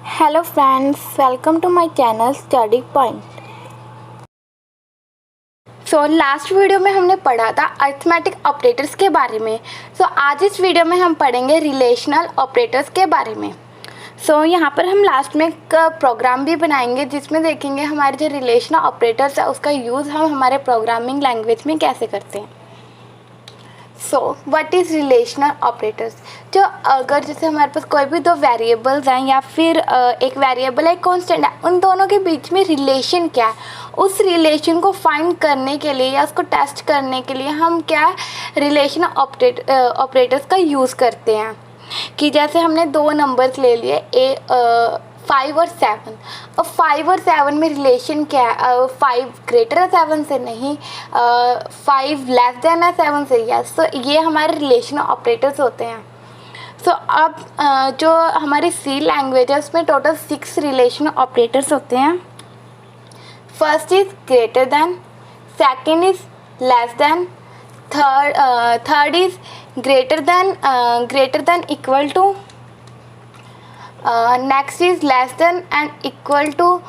Hello friends, welcome to my channel study point. Last video में हमने पढ़ा था अरिथमेटिक ऑपरेटर्स के बारे में। आज इस वीडियो में हम पढ़ेंगे रिलेशनल ऑपरेटर्स के बारे में। यहाँ पर हम लास्ट में एक प्रोग्राम भी बनाएंगे जिसमें देखेंगे हमारे जो रिलेशनल ऑपरेटर्स है उसका यूज़ हम हमारे प्रोग्रामिंग लैंग्वेज में कैसे करते हैं। What is relational operators. जो अगर जैसे हमारे पास कोई भी दो वेरिएबल्स हैं या फिर एक वेरिएबल है, कांस्टेंट है, उन दोनों के बीच में रिलेशन क्या है, उस रिलेशन को फाइंड करने के लिए या उसको टेस्ट करने के लिए हम क्या रिलेशनल ऑपरेटर्स का यूज़ करते हैं। कि जैसे हमने दो नंबर्स ले लिए 5 और 7। अब 5 और 7 में रिलेशन क्या है? 5 ग्रेटर है 7 से, नहीं 5 लेस देन है 7 से, यस। ये हमारे रिलेशनल ऑपरेटर्स होते हैं। अब जो हमारी सी लैंग्वेज है उसमें टोटल 6 रिलेशनल ऑपरेटर्स होते हैं। First is greater than, second is less than, third is greater than equal to, next is less than and equal to,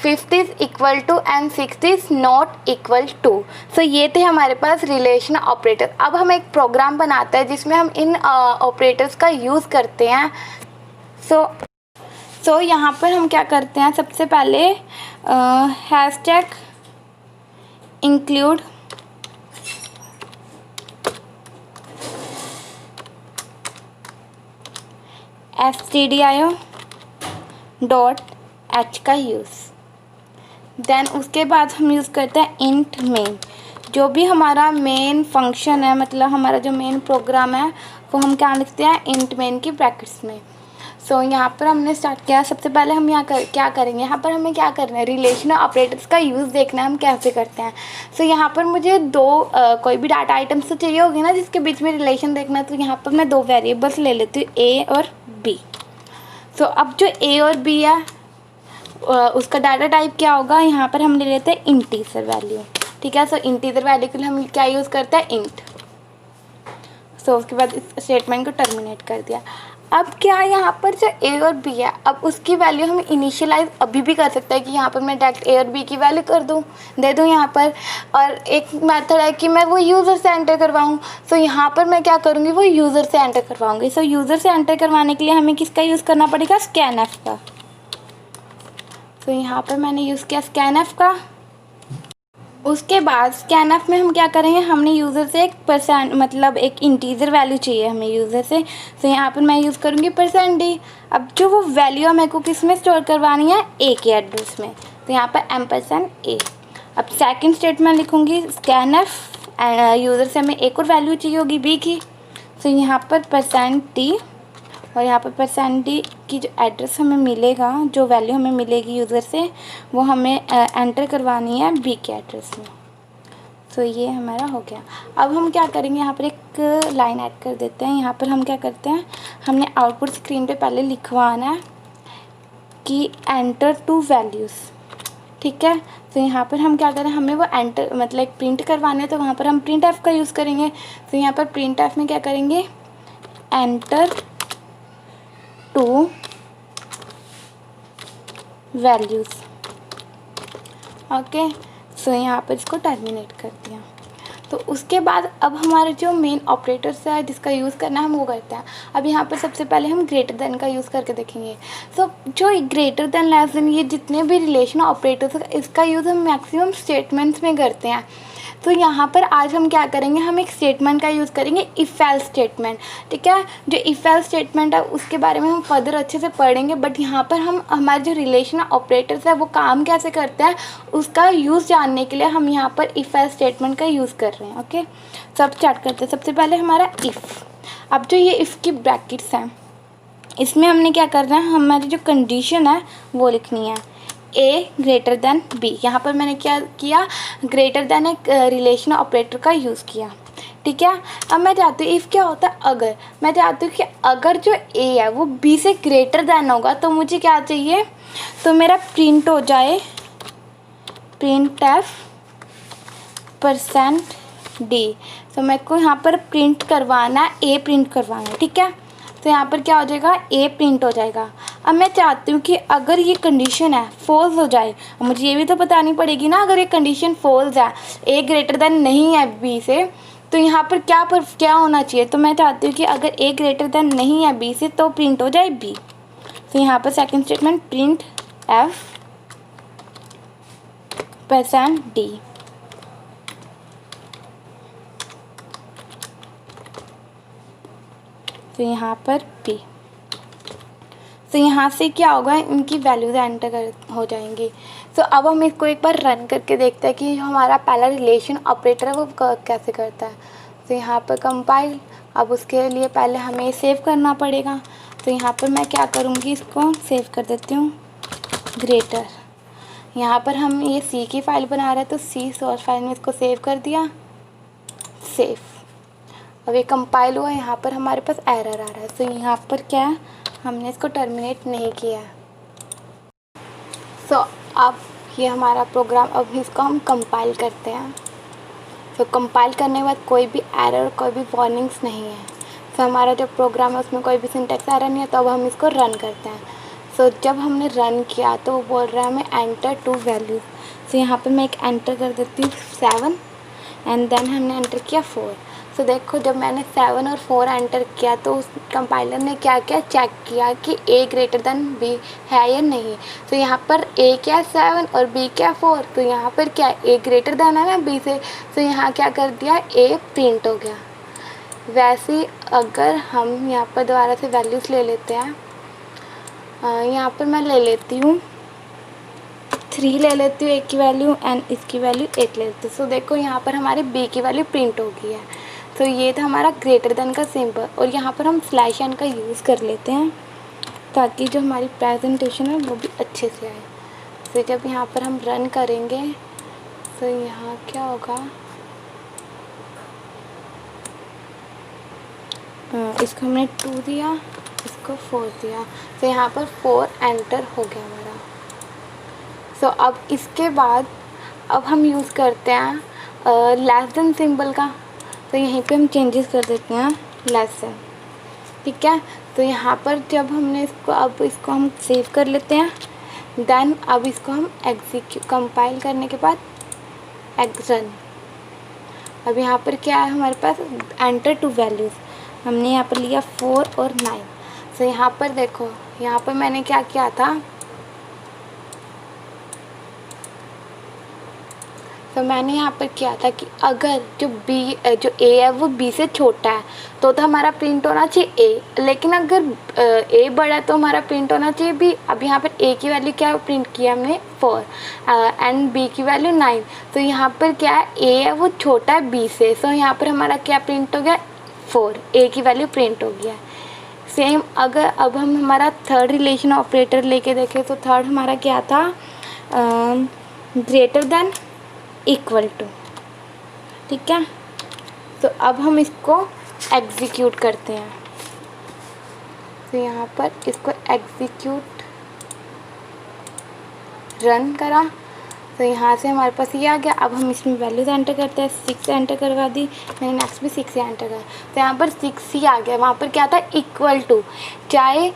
fifth is equal to and sixth is not equal to. ये थे हमारे पास relational operator. अब हम एक programme बनाते हैं जिसमें हम इन ऑपरेटर्स का यूज़ करते हैं। यहाँ पर हम क्या करते हैं, सबसे पहले हैशटैग इंक्लूड stdio.h का यूज़। देन उसके बाद हम यूज़ करते हैं इंट मेन। जो भी हमारा मेन फंक्शन है, मतलब हमारा जो मेन प्रोग्राम है वो हम क्या लिखते हैं, इंट मेन की ब्रैकेट्स में। यहाँ पर हमने स्टार्ट किया। सबसे पहले हम क्या करेंगे, यहाँ पर हमें क्या करना है, रिलेशनल ऑपरेटर्स का यूज़ देखना है हम कैसे करते हैं। यहाँ पर मुझे कोई भी डाटा आइटम्स तो चाहिए होगी ना जिसके बीच में रिलेशन देखना है। यहाँ पर मैं 2 वेरिएबल्स ले लेती हूँ, ए और बी। अब जो ए और बी है उसका डाटा टाइप क्या होगा, यहाँ पर हम ले लेते हैं इंटीजर वैल्यू। ठीक है, इंटीजर वैल्यू के लिए हम क्या यूज़ करते हैं, इंट। उसके बाद इस स्टेटमेंट को टर्मिनेट कर दिया। अब क्या यहाँ पर जो ए और बी है, अब उसकी वैल्यू हम इनिशियलाइज अभी भी कर सकते हैं कि यहाँ पर मैं डायरेक्ट ए और बी की वैल्यू दे दूँ यहाँ पर। और एक मेथड है कि मैं वो यूज़र से एंटर करवाऊँ। यहाँ पर मैं क्या करूँगी, वो यूज़र से एंटर करवाऊँगी। यूज़र से एंटर करवाने के लिए हमें किसका यूज़ करना पड़ेगा, स्कैनएफ का। यहाँ पर मैंने यूज़ किया स्कैनएफ का। उसके बाद स्कैनएफ में हम क्या करेंगे, हमने यूज़र से एक % मतलब एक इंटीजर वैल्यू चाहिए हमें यूज़र से। यहाँ पर मैं यूज़ करूँगी %d। अब जो वो वैल्यू है मेरे को किस में स्टोर करवानी है, ए के एड्रेस में। यहाँ पर %a। अब सेकंड स्टेटमेंट लिखूँगी स्कैनएफ, यूज़र से हमें एक और वैल्यू चाहिए होगी बी की। यहाँ पर %d और यहाँ पर %d की जो एड्रेस हमें मिलेगा, जो वैल्यू हमें मिलेगी यूज़र से, वो हमें एंटर करवानी है बी के एड्रेस में। ये हमारा हो गया। अब हम क्या करेंगे, यहाँ पर एक लाइन ऐड कर देते हैं। यहाँ पर हम क्या करते हैं, हमने आउटपुट स्क्रीन पे पहले लिखवाना है कि एंटर 2 वैल्यूज़। ठीक है, यहाँ पर हम क्या करें, हमें वो एंटर मतलब प्रिंट करवाने, तो वहाँ पर हम प्रिंट एफ का यूज़ करेंगे। यहाँ पर प्रिंट एफ में क्या करेंगे, एंटर 2 वैल्यूज़। ओके, यहाँ पर इसको टर्मिनेट कर दिया। उसके बाद अब हमारे जो मेन ऑपरेटर्स है जिसका यूज़ करना है हम वो करते हैं। अब यहाँ पर सबसे पहले हम ग्रेटर देन का यूज़ करके देखेंगे। जो ग्रेटर देन, लेस देन, ये जितने भी रिलेशन ऑपरेटर्स है इसका यूज़ हम मैक्सिमम स्टेटमेंट्स में करते हैं। यहाँ पर आज हम क्या करेंगे, हम एक स्टेटमेंट का यूज़ करेंगे, इफ़ एल्स स्टेटमेंट। ठीक है, जो इफ़ एल्स स्टेटमेंट है उसके बारे में हम फर्दर अच्छे से पढ़ेंगे। बट यहाँ पर हम हमारे जो रिलेशन ऑपरेटर्स है वो काम कैसे करते हैं उसका यूज़ जानने के लिए हम यहाँ पर इफ़ एल्स स्टेटमेंट का यूज़ कर रहे हैं। ओके, सब स्टार्ट करते हैं। सबसे पहले हमारा इफ़। अब जो ये इफ़ की ब्रैकेट्स हैं इसमें हमने क्या करना है, हमारी जो कंडीशन है वो लिखनी है, ए ग्रेटर देन बी। यहाँ पर मैंने क्या किया, ग्रेटर देन एक रिलेशन ऑपरेटर का यूज़ किया। ठीक है, अब मैं चाहती हूँ इफ़ क्या होता है, अगर मैं चाहती हूँ कि अगर जो ए है वो बी से ग्रेटर देन होगा तो मुझे क्या चाहिए, तो मेरा प्रिंट हो जाए प्रिंट एफ %d। मेरे को यहाँ पर प्रिंट करवाना है, ए प्रिंट करवाना है। ठीक है, यहाँ पर क्या हो जाएगा, ए प्रिंट हो जाएगा। अब मैं चाहती हूँ कि अगर ये कंडीशन है फॉल्स हो जाए, मुझे ये भी तो बतानी पड़ेगी ना, अगर ये कंडीशन फॉल्स है, ए ग्रेटर देन नहीं है बी से, तो यहाँ पर क्या होना चाहिए। तो मैं चाहती हूँ कि अगर ए ग्रेटर देन नहीं है बी से तो प्रिंट हो जाए बी। तो यहाँ पर second statement print F % D. तो यहाँ पर बी। तो यहाँ से क्या होगा, इनकी वैल्यूज एंटर हो जाएंगी। तो अब हम इसको एक बार रन करके देखते हैं कि हमारा पहला रिलेशन ऑपरेटर है वो कैसे करता है। तो यहाँ पर कंपाइल, अब उसके लिए पहले हमें सेव करना पड़ेगा। तो यहाँ पर मैं क्या करूँगी, इसको सेव कर देती हूँ ग्रेटर। यहाँ पर हम ये सी की फ़ाइल बना रहे हैं तो सी सोर्स फाइल में इसको सेव कर दिया, सेव। अब ये कंपाइल हुआ, यहाँ पर हमारे पास एरर आ रहा है। तो यहाँ पर क्या है, हमने इसको टर्मिनेट नहीं किया। सो अब ये हमारा प्रोग्राम, अब इसको हम कंपाइल करते हैं। तो कंपाइल करने के बाद कोई भी एरर, कोई भी वार्निंग्स नहीं है। तो हमारा जो प्रोग्राम है उसमें कोई भी सिंटैक्स एरर नहीं है। तो अब हम इसको रन करते हैं। सो जब हमने रन किया तो वो बोल रहा है हमें एंटर 2 वैल्यूज़। तो यहाँ पे मैं एक एंटर कर देती हूँ 7 एंड देन हमने एंटर किया 4। तो देखो जब मैंने 7 और 4 एंटर किया तो उस कंपाइलर ने क्या किया, चेक किया कि ए ग्रेटर देन बी है या नहीं। तो यहाँ पर ए क्या 7 और बी क्या 4। तो यहाँ पर क्या ए ग्रेटर देन है ना बी से। तो यहाँ क्या कर दिया, ए प्रिंट हो गया। वैसे ही अगर हम यहाँ पर दोबारा से वैल्यूज़ ले लेते हैं, यहाँ पर मैं ले लेती हूँ 3 ले लेती हूँ, 1 की वैल्यू एंड इसकी वैल्यू 8 ले लेती हूँ। तो देखो यहाँ पर हमारी बी की वैल्यू प्रिंट हो गई है। तो ये था हमारा ग्रेटर देन का सिंबल। और यहाँ पर हम स्लैश एन का यूज़ कर लेते हैं ताकि जो हमारी प्रेजेंटेशन है वो भी अच्छे से आए। तो जब यहाँ पर हम रन करेंगे तो यहाँ क्या होगा, इसको हमने 2 दिया, इसको 4 दिया। तो यहाँ पर 4 एंटर हो गया हमारा। सो अब इसके बाद अब हम यूज़ करते हैं लेस देन सिंबल का। तो यहीं पे हम चेंजेस कर देते हैं लेस देन, ठीक है। तो यहाँ पर जब हमने इसको, अब इसको हम सेव कर लेते हैं। देन अब इसको हम कंपाइल करने के बाद रन। अब यहाँ पर क्या है हमारे पास, एंटर 2 वैल्यूज़। हमने यहाँ पर लिया 4 और 9। तो यहाँ पर देखो, यहाँ पर मैंने क्या किया था, तो मैंने यहाँ पर किया था कि अगर जो ए है वो बी से छोटा है तो हमारा प्रिंट होना चाहिए ए, लेकिन अगर ए बड़ा है तो हमारा प्रिंट होना चाहिए बी। अब यहाँ पर ए की वैल्यू क्या प्रिंट किया हमने 4 एंड बी की वैल्यू 9। तो यहाँ पर क्या है, ए है वो छोटा है बी से। तो यहाँ पर हमारा क्या प्रिंट हो गया, 4, ए की वैल्यू प्रिंट हो गया। सेम अगर अब हम हमारा थर्ड रिलेशन ऑपरेटर लेके देखें तो थर्ड हमारा क्या था, ग्रेटर देन इक्वल टू, ठीक है। तो अब हम इसको एग्जीक्यूट करते हैं। तो यहाँ पर इसको एग्जीक्यूट रन करा तो यहाँ से हमारे पास ये आ गया। अब हम इसमें वैल्यूज एंटर करते हैं। 6 एंटर करवा दी मैंने, नेक्स्ट भी 6 एंटर करा तो यहाँ पर 6 ही आ गया। वहाँ पर क्या था, इक्वल टू, चाहे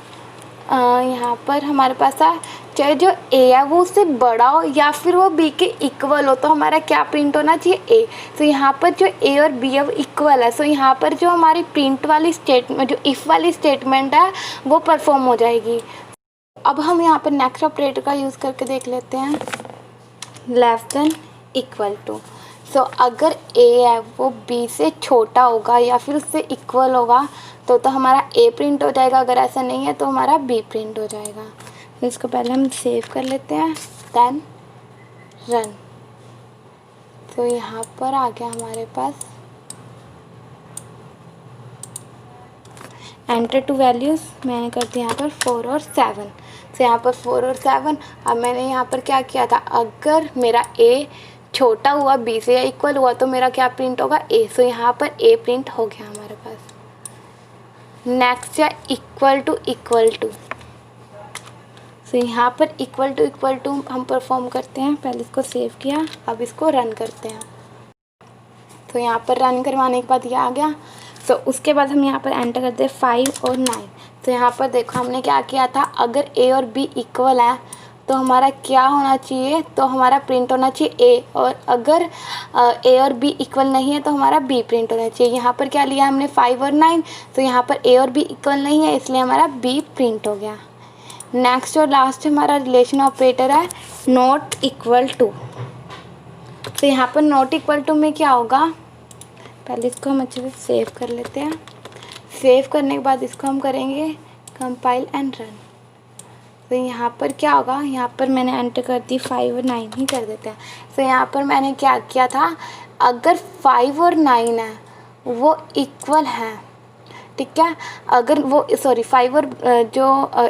यहाँ पर हमारे पास था चाहे जो ए है वो उससे बड़ा हो या फिर वो बी के इक्वल हो, तो हमारा क्या प्रिंट होना चाहिए, ए। तो यहाँ पर जो ए और बी है वो इक्वल है। सो यहाँ पर जो हमारी प्रिंट वाली स्टेटमेंट, जो इफ़ वाली स्टेटमेंट है वो परफॉर्म हो जाएगी। अब हम यहाँ पर नेक्स्ट ऑपरेटर का यूज़ करके देख लेते हैं, लेस देन इक्वल टू। सो अगर ए है वो बी से छोटा होगा या फिर उससे इक्वल होगा तो हमारा ए प्रिंट हो जाएगा। अगर ऐसा नहीं है तो हमारा बी प्रिंट हो जाएगा। तो इसको पहले हम सेव कर लेते हैं, देन रन। तो यहाँ पर आ गया हमारे पास एंटर 2 वैल्यूज़। मैंने कर दिया यहाँ पर 4 और 7। तो यहाँ पर 4 और 7। अब मैंने यहाँ पर क्या किया था, अगर मेरा ए छोटा हुआ बी से या इक्वल हुआ तो मेरा क्या प्रिंट होगा, ए। सो यहाँ पर ए प्रिंट हो गया हमारे पास। नेक्स्ट है इक्वल टू। सो यहाँ पर इक्वल टू हम परफॉर्म करते हैं। पहले इसको सेव किया, अब इसको रन करते हैं। तो यहाँ पर रन करवाने के बाद ये आ गया। सो उसके बाद हम यहाँ पर एंटर करते हैं 5 और 9। तो यहाँ पर देखो हमने क्या किया था, अगर ए और बी इक्वल है तो हमारा क्या होना चाहिए, तो हमारा प्रिंट होना चाहिए ए, और अगर ए और बी इक्वल नहीं है तो हमारा बी प्रिंट होना चाहिए। यहाँ पर क्या लिया हमने 5 और 9, तो यहाँ पर ए और बी इक्वल नहीं है इसलिए हमारा बी प्रिंट हो गया। नेक्स्ट और लास्ट हमारा रिलेशन ऑपरेटर है नॉट इक्वल टू। तो यहाँ पर नॉट इक्वल टू में क्या होगा, पहले इसको हम अच्छे से सेव कर लेते हैं। सेव करने के बाद इसको हम करेंगे कंपाइल एंड रन। तो यहाँ पर क्या होगा, यहाँ पर मैंने एंटर कर दी 5 और 9 ही कर देते हैं। तो यहाँ पर मैंने क्या किया था, अगर 5 और 9 है वो इक्वल है, ठीक है, अगर वो 5 और जो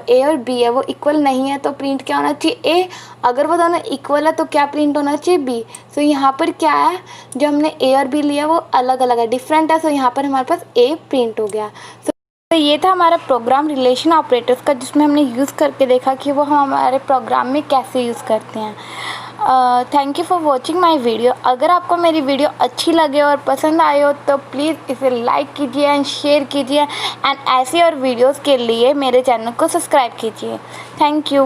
ए और बी है वो इक्वल नहीं है तो प्रिंट क्या होना चाहिए ए, अगर वो दोनों इक्वल है तो क्या प्रिंट होना चाहिए बी। तो यहाँ पर क्या है, जो हमने ए और बी लिया वो अलग अलग है, डिफरेंट है, तो यहाँ पर हमारे पास ए प्रिंट हो गया। तो ये था हमारा प्रोग्राम रिलेशन ऑपरेटर्स का, जिसमें हमने यूज़ करके देखा कि वो हम हमारे प्रोग्राम में कैसे यूज़ करते हैं। Thank you for watching my video. अगर आपको मेरी वीडियो अच्छी लगे और पसंद आए हो तो प्लीज़ इसे लाइक कीजिए एंड शेयर कीजिए, एंड ऐसी और वीडियोज़ के लिए मेरे चैनल को सब्सक्राइब कीजिए। Thank you.